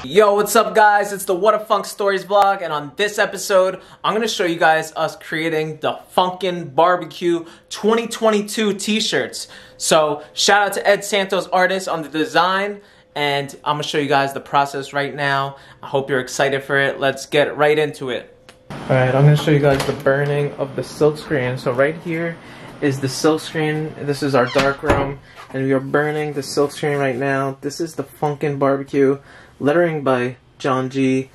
Yo, what's up guys? It's the WHADAFUNK Stories vlog, and on this episode, I'm going to show you guys us creating the FUNKIN BBQ 2022 t-shirts. So, shout out to SANTOS artist on the design, and I'm going to show you guys the process right now. I hope you're excited for it. Let's get right into it. Alright, I'm going to show you guys the burning of the silk screen. So right here is the silk screen. This is our dark room, and we are burning the silk screen right now. This is the FUNKIN BBQ. Lettering by John G.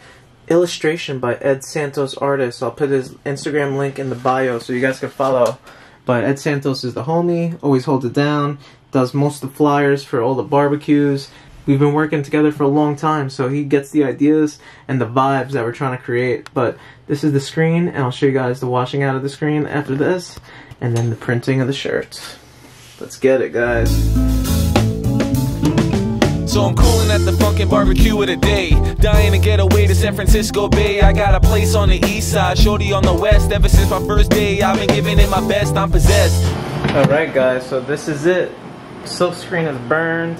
Illustration by SANTOS artist. I'll put his Instagram link in the bio so you guys can follow. But SANTOS is the homie, always holds it down, does most of the flyers for all the barbecues. We've been working together for a long time, so he gets the ideas and the vibes that we're trying to create. But this is the screen, and I'll show you guys the washing out of the screen after this, and then the printing of the shirts. Let's get it, guys. So I'm cooling at the FUNKIN BBQ of the day, dying to get away to San Francisco Bay. I got a place on the east side, shorty on the west. Ever since my first day, I've been giving it my best, I'm possessed. Alright guys, so this is it. Silk screen is burned.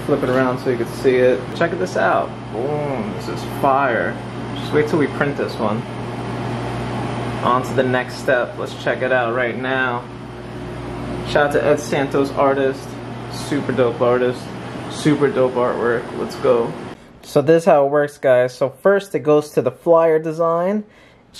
Flip it around so you can see it. Check this out. Boom, this is fire. Just wait till we print this one. On to the next step. Let's check it out right now. Shout out to SANTOS artist. Super dope artist. Super dope artwork. Let's go. So this is how it works, guys. So first it goes to the flyer design,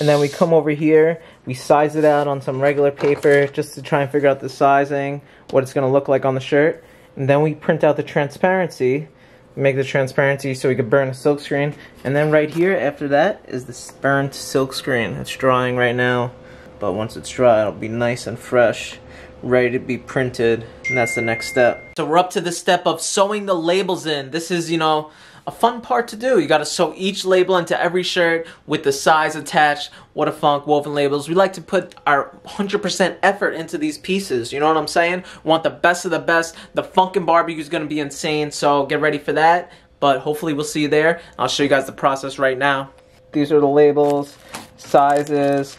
and then we come over here, we size it out on some regular paper just to try and figure out the sizing, what it's going to look like on the shirt. And then we print out the transparency, make the transparency so we could burn a silk screen. And then right here after that is the burnt silk screen. It's drying right now, but once it's dry it'll be nice and fresh, ready to be printed, and that's the next step. So we're up to the step of sewing the labels in. This is, you know, a fun part to do. You gotta sew each label into every shirt with the size attached. WHADAFUNK woven labels. We like to put our 100% effort into these pieces. You know what I'm saying? We want the best of the best. The FUNKIN BBQ is gonna be insane, so get ready for that. But hopefully we'll see you there. I'll show you guys the process right now. These are the labels, sizes,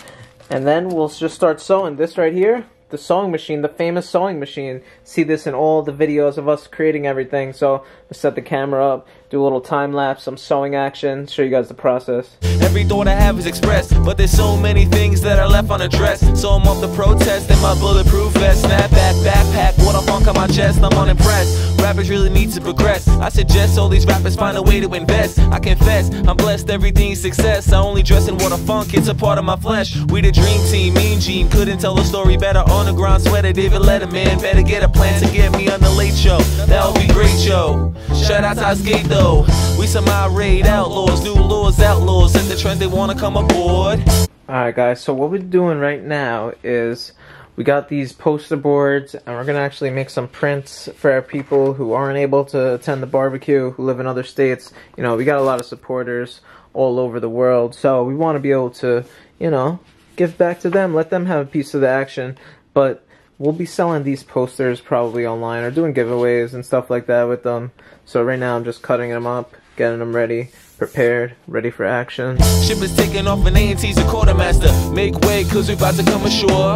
and then we'll just start sewing. This right here, the sewing machine, the famous sewing machine. See this in all the videos of us creating everything. So let's set the camera up, do a little time lapse, some sewing action, show you guys the process. Every thought I have is expressed, but there's so many things that are left unaddressed. So I'm off the protest in my bulletproof vest, snapback, backpack, WHADAFUNK on my chest. I'm unimpressed. Rappers really need to progress. I suggest all these rappers find a way to invest. I confess, I'm blessed, everything's success. I only dress in WHADAFUNK, it's a part of my flesh. We the dream team, Mean Gene couldn't tell the story better. On the ground sweater, David Letterman. Better get a plan to get me on the late show. That'll be great, yo. Shout out to our skate though. We some irate outlaws, new laws, outlaws. Set the trend, they wanna come aboard. Alright guys, so what we're doing right now is we got these poster boards, and we're gonna actually make some prints for our people who aren't able to attend the barbecue, who live in other states. You know, we got a lot of supporters all over the world, so we want to be able to, you know, give back to them, let them have a piece of the action. But we'll be selling these posters probably online or doing giveaways and stuff like that with them. So right now I'm just cutting them up, getting them ready, prepared, ready for action. Ship is taking off and A&T's a quartermaster. Make way, cause we about to come ashore.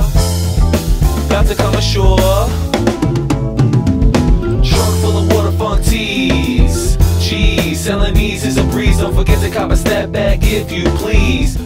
About to come ashore. Trunk full of WHADAFUNK tees. Jeez, selling these is a breeze. Don't forget to cop a step back if you please.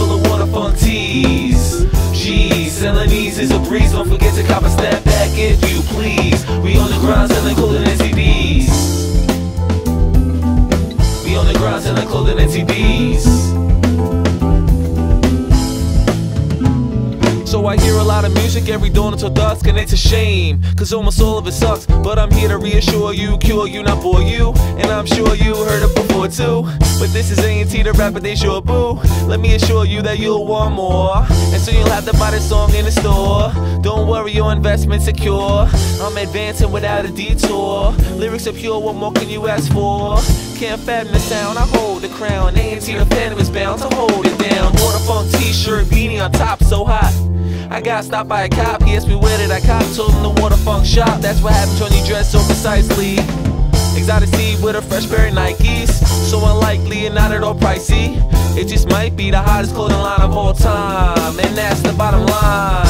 WHADAFUNK tees. Jeez, selling these is a breeze. Don't forget to cop a step back if you please. We on the ground selling clothing and CDs. We on the ground selling clothing and CDs. So I hear a lot of music every dawn until dusk, and it's a shame, cause almost all of it sucks. But I'm here to reassure you, cure you, not bore you. And I'm sure you heard it before too. But this is A&T, the rapper, they sure boo. Let me assure you that you'll want more, and so you'll have to buy this song in the store. Don't worry, your investment's secure. I'm advancing without a detour. Lyrics are pure, what more can you ask for? Can't fathom the sound, I hold the crown. A&T, the phantom is bound to hold it down. WHADAFUNK t-shirt, beanie on top, so hot. I got stopped by a cop, he asked me where did I cop. Told him the WHADAFUNK shop, that's what happens when you dress so precisely. Exotic seed with a fresh pair of Nikes. So unlikely and not at all pricey. It just might be the hottest clothing line of all time, and that's the bottom line.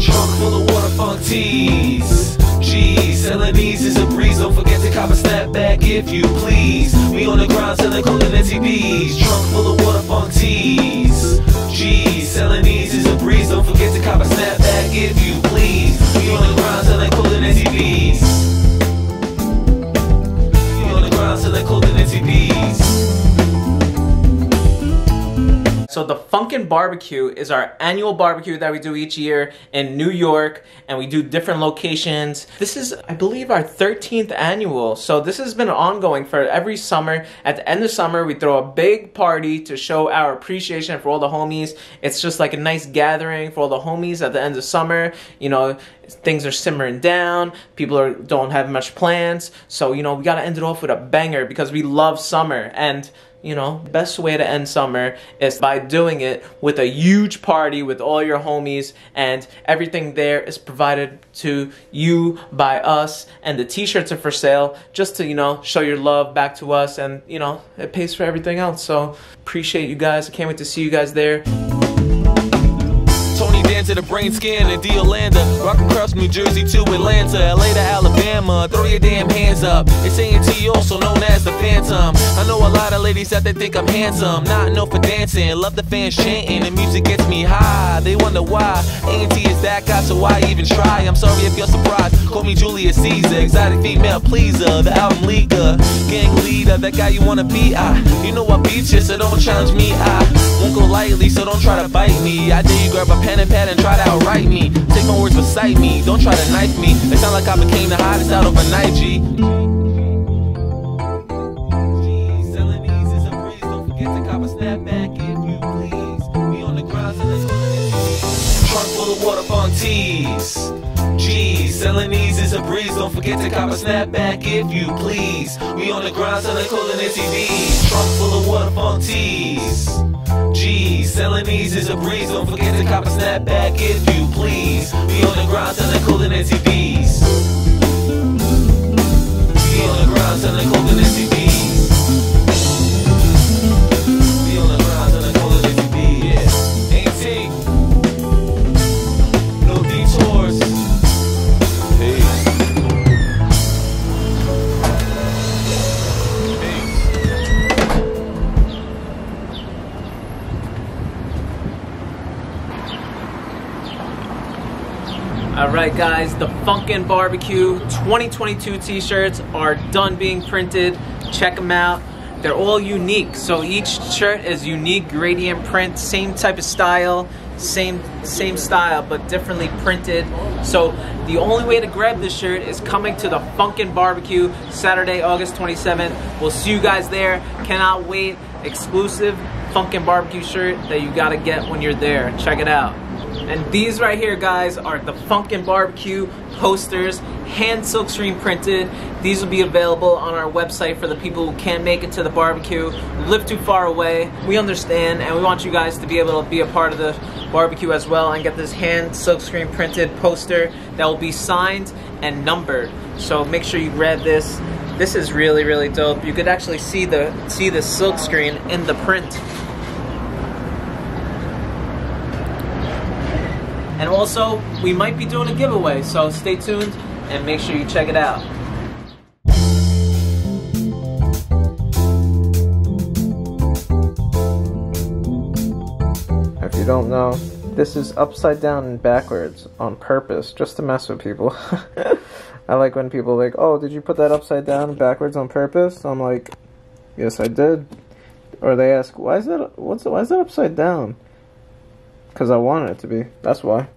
Trunk full of WHADAFUNK tees. Geez, selling these is a breeze. Don't forget to cop a snapback if you please. We on the ground selling clothing and TVs. Trunk full of WHADAFUNK tees. Geez, selling these is a breeze. Don't forget to cop a snapback if you please. We on the ground selling clothing and TVs. We on the ground selling clothing and TVs. So the Funkin' BBQ is our annual barbecue that we do each year in New York, and we do different locations. This is, I believe, our 13th annual. So this has been ongoing for every summer. At the end of summer, we throw a big party to show our appreciation for all the homies. It's just like a nice gathering for all the homies at the end of summer. You know, things are simmering down. People don't have much plans. So, you know, we got to end it off with a banger because we love summer. And you know, the best way to end summer is by doing it with a huge party with all your homies, and everything there is provided to you by us, and the t-shirts are for sale just to, you know, show your love back to us, and, you know, it pays for everything else. So appreciate you guys. I can't wait to see you guys there. Tony Dan to the brain scan in D'Orlando, rock across New Jersey to Atlanta, LA to Alabama, throw your damn hands up. It's A&T, also known as the Phantom. I know a lot of ladies out there think I'm handsome, not known for dancing, love the fans chanting, the music gets me high. They wonder why A&T is that guy, so why even try? I'm sorry if you're surprised, call me Julius Caesar, exotic female pleaser, the album leaker, gang leader, that guy you wanna be. You know I beat you, so don't challenge me. I won't go lightly, so don't try to bite me. I dare you grab a pen and pad and try to outright me. Take my words beside me, don't try to knife me. It sound like I became the hottest out overnight, G. Selling these is a breeze, don't forget to cop a snapback if you please. We on the ground selling trunk full of WHADAFUNK tees. Geez, selling these is a breeze, don't forget to cop a snapback if you please. We on the ground selling clothing and TVs. Trunk full of WHADAFUNK tees. Geez, selling these is a breeze, don't forget to cop a snapback if you please. We on the ground selling clothing and TVs. We on the ground selling clothing and TVs. We on the ground selling clothing and TVs. Yeah, A&T, no detours. Peace. Alright guys, the Funkin' BBQ 2022 t-shirts are done being printed. Check them out. They're all unique, so each shirt is unique gradient print, same type of style, same style, but differently printed. So the only way to grab this shirt is coming to the Funkin' BBQ Saturday, August 27th. We'll see you guys there. Cannot wait. Exclusive Funkin' BBQ shirt that you gotta get when you're there. Check it out. And these right here, guys, are the Funkin' BBQ posters, hand silk screen printed. These will be available on our website for the people who can't make it to the barbecue, live too far away. We understand, and we want you guys to be able to be a part of the barbecue as well and get this hand silk screen printed poster that will be signed and numbered. So make sure you grab this. This is really, really dope. You could actually see the silk screen in the print. And also, we might be doing a giveaway, so stay tuned and make sure you check it out. If you don't know, this is upside down and backwards on purpose, just to mess with people. I like when people are like, oh, did you put that upside down and backwards on purpose? I'm like, yes, I did. Or they ask, why is that upside down? Because I want it to be. That's why.